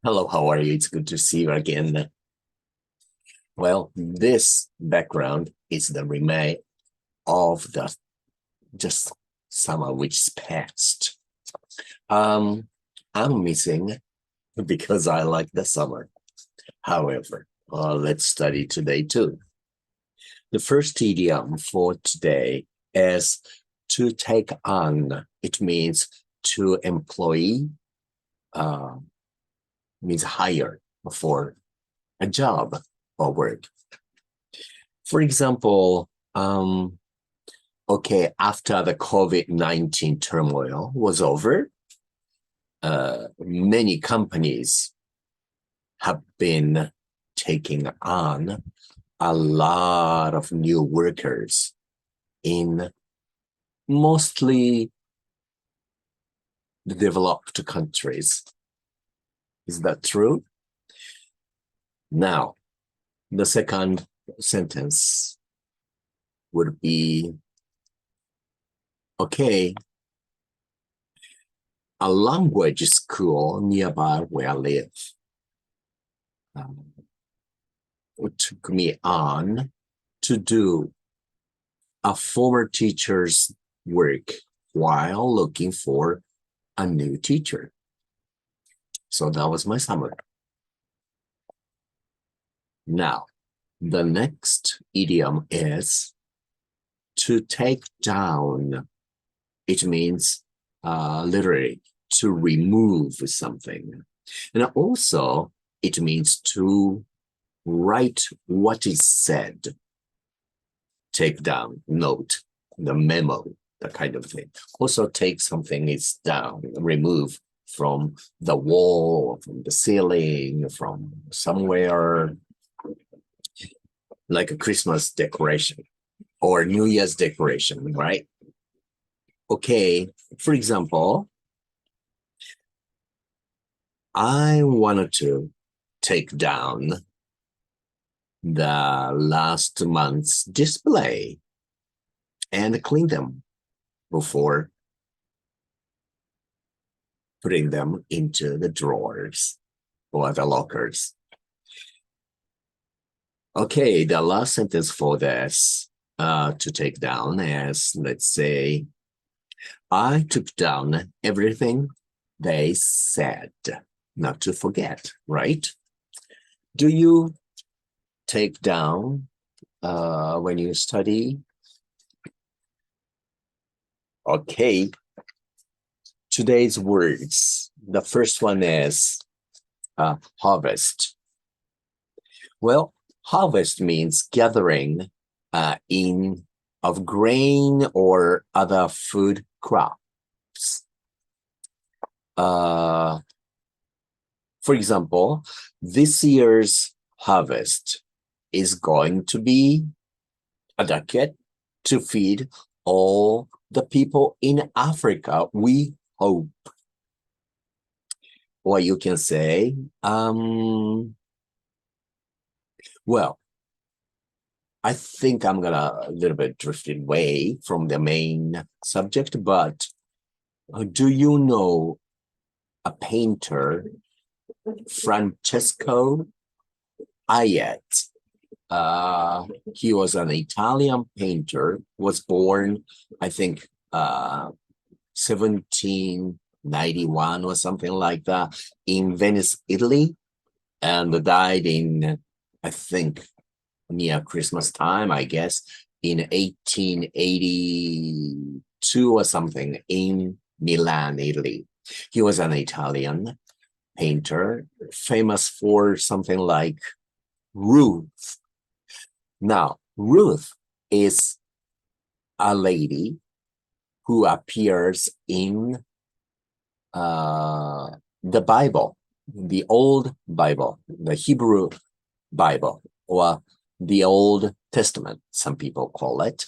Hello, how are you? It's good to see you again. Well, this background is the remain of the just summer which passed. I'm missing because I like the summer. However, let's study today too. The first idiom for today is to take on. It means to employ, means hire for a job or work. For example, after the COVID-19 turmoil was over, many companies have been taking on a lot of new workers in mostly the developed countries. Is that true? Now, the second sentence would be, a language school nearby where I live took me on to do a former teacher's work while looking for a new teacher. So that was my summer. Now, the next idiom is to take down. It means literally to remove something. And also it means to write what is said. Take down, note, the memo, that kind of thing. Also take something is down, remove from the wall, from the ceiling, from somewhere, like a Christmas decoration or New Year's decoration, right? For example, I wanted to take down the last month's display and clean them before putting them into the drawers or the lockers. The last sentence for this to take down is, let's say, I took down everything they said. Not to forget, right? Do you take down when you study? Today's words. The first one is harvest. Well, harvest means gathering in of grain or other food crops. For example, this year's harvest is going to be adequate to feed all the people in Africa, we hope. Or you can say, well, I think I'm gonna a little bit drift away from the main subject, but do you know a painter, Francesco Ayet? He was an Italian painter, was born, I think, 1791 or something like that in Venice, Italy, and died in, I think, near Christmas time, I guess, in 1882 or something in Milan, Italy. He was an Italian painter, famous for something like Ruth. Now, Ruth is a lady who appears in the Bible, the Old Bible, the Hebrew Bible, or the Old Testament, some people call it.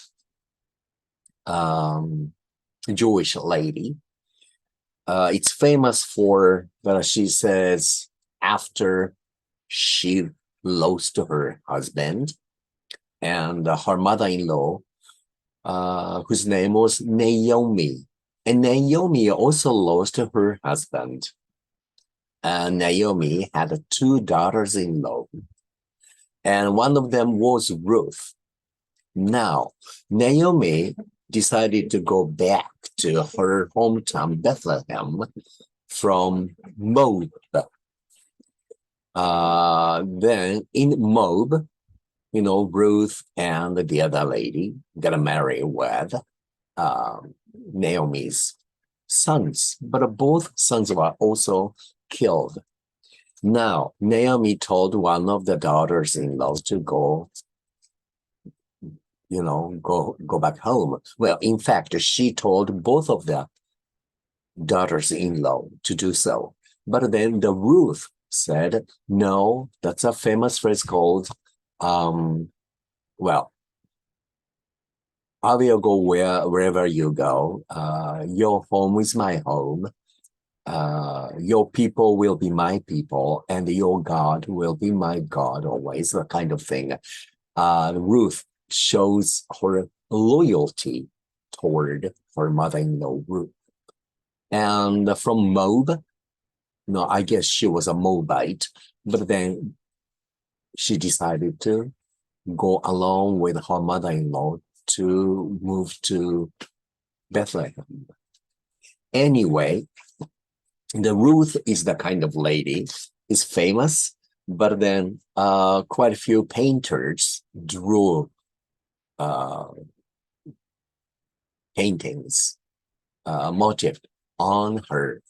Jewish lady. It's famous for that she says after she lost her husband and her mother-in-law, whose name was Naomi. And Naomi also lost her husband. Naomi had two daughters-in-law, and one of them was Ruth. Now, Naomi decided to go back to her hometown, Bethlehem, from Moab. Then in Moab, Ruth and the other lady got married with Naomi's sons, but both sons were also killed. Now, Naomi told one of the daughters-in-law to go back home. Well, in fact, she told both of the daughters-in-law to do so. But then the Ruth said, no, that's a famous phrase called, well, I will go wherever you go. Your home is my home. Your people will be my people, and your God will be my God always, that kind of thing. Ruth shows her loyalty toward her mother-in-law, Ruth. And from Moab, I guess she was a Moabite, but then she decided to go along with her mother-in-law to move to Bethlehem. Anyway, the Ruth is the kind of lady, is famous, but then quite a few painters drew paintings, motif on her.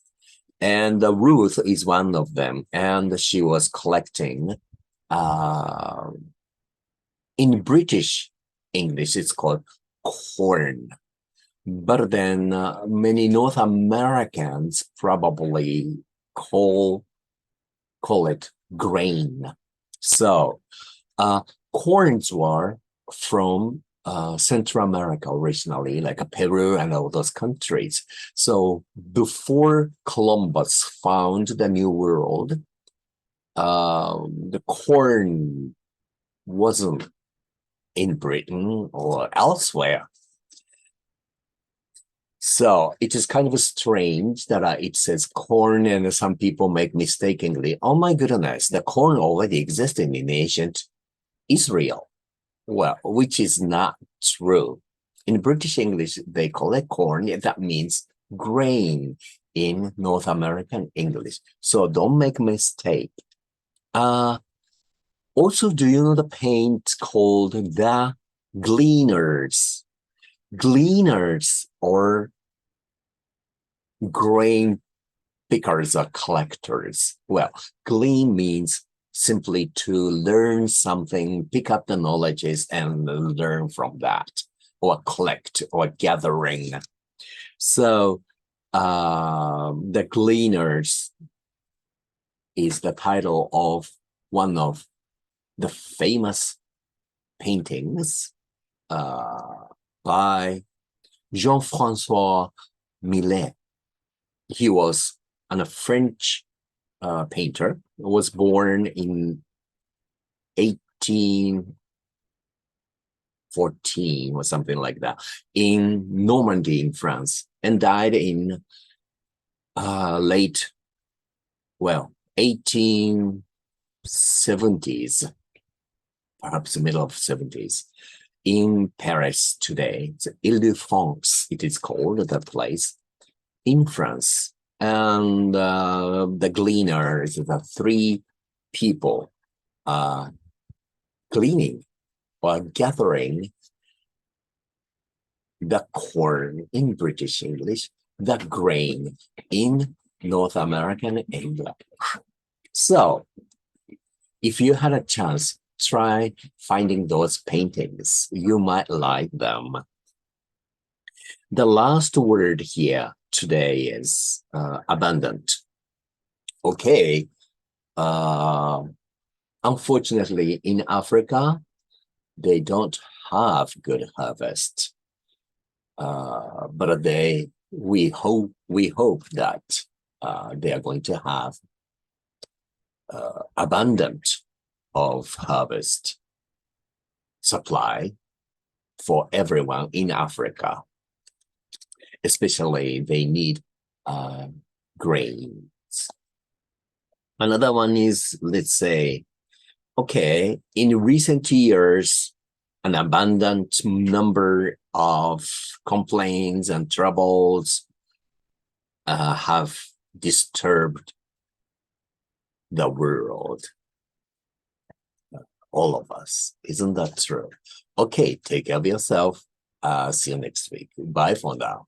And Ruth is one of them, and she was collecting, in British English, it's called corn. But then many North Americans probably call it grain. So corns were from Central America originally, like Peru and all those countries. So before Columbus found the New World, the corn wasn't in Britain or elsewhere. So it is kind of strange that it says corn, and some people make mistakenly, oh my goodness, the corn already existed in ancient Israel. Well, which is not true. In British English, they call it corn. That means grain in North American English. So don't make mistake. Also, do you know the paint called the gleaners? Gleaners or grain pickers or collectors. Well, glean means simply to learn something, pick up the knowledges and learn from that, or collect or gathering. So the Gleaners is the title of one of the famous paintings by Jean-François Millet. He was a French painter, was born in 1814 or something like that in Normandy in France, and died in late 1870s, perhaps the middle of 70s, in Paris today. It's Ile-de-France, it is called, that place in France. And the gleaners, the three people gleaning or gathering the corn in British English, the grain in North American English. So if you had a chance, try finding those paintings. You might like them. The last word here today is abundant. Okay. Unfortunately, in Africa, they don't have good harvest. But we hope that they are going to have abundant of harvest supply for everyone in Africa. Especially they need grains. Another one is, let's say, okay, in recent years, an abundant number of complaints and troubles have disturbed the world. All of us. Isn't that true? Okay, take care of yourself. See you next week. Bye for now.